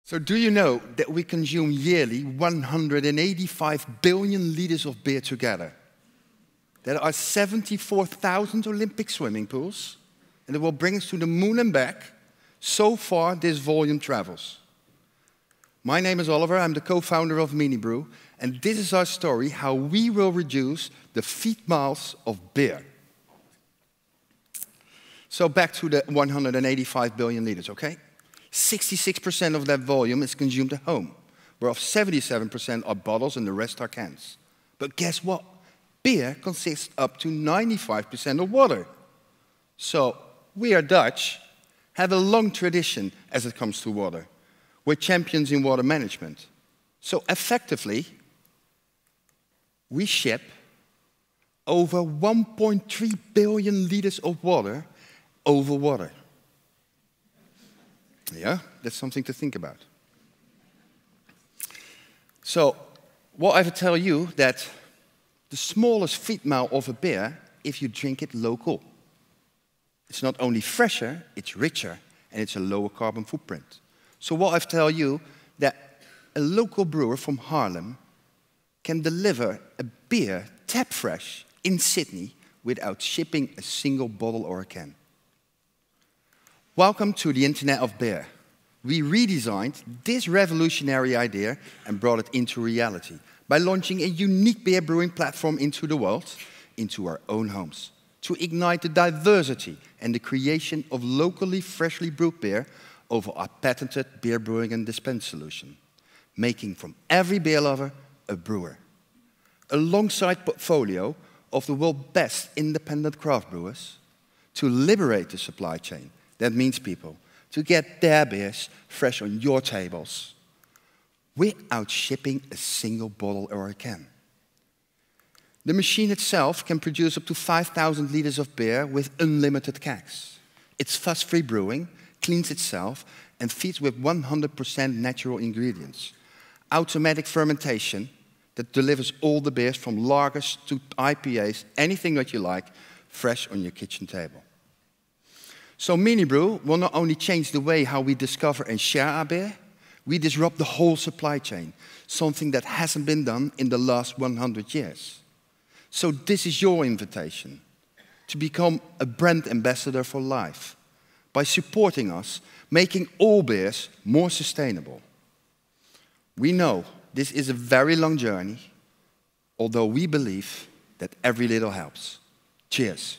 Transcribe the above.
So do you know that we consume yearly 185 billion liters of beer together? There are 74,000 Olympic swimming pools, and it will bring us to the moon and back. So far, this volume travels. My name is Oliver, I'm the co-founder of MiniBrew, and this is our story, how we will reduce the feet miles of beer. So back to the 185 billion liters, okay? 66% of that volume is consumed at home, whereof 77% are bottles and the rest are cans. But guess what? Beer consists up to 95% of water. So we are Dutch, have a long tradition as it comes to water. We're champions in water management. So effectively, we ship over 1.3 billion liters of water over water. Yeah, that's something to think about. So, what I would tell you that the smallest feet mile of a beer if you drink it local. It's not only fresher, it's richer, and it's a lower carbon footprint. So what I tell you that a local brewer from Haarlem can deliver a beer tap fresh in Sydney without shipping a single bottle or a can. Welcome to the Internet of Beer. We redesigned this revolutionary idea and brought it into reality by launching a unique beer brewing platform into the world, into our own homes, to ignite the diversity and the creation of locally freshly brewed beer over our patented beer brewing and dispense solution, making from every beer lover a brewer. Alongside portfolio of the world's best independent craft brewers, to liberate the supply chain. That means people, to get their beers fresh on your tables, without shipping a single bottle or a can. The machine itself can produce up to 5,000 liters of beer with unlimited kegs. It's fuss-free brewing, cleans itself, and feeds with 100% natural ingredients. Automatic fermentation that delivers all the beers from lagers to IPAs, anything that you like, fresh on your kitchen table. So MiniBrew will not only change the way how we discover and share our beer, we disrupt the whole supply chain, something that hasn't been done in the last 100 years. So this is your invitation, to become a brand ambassador for life, by supporting us, making all beers more sustainable. We know this is a very long journey, although we believe that every little helps. Cheers.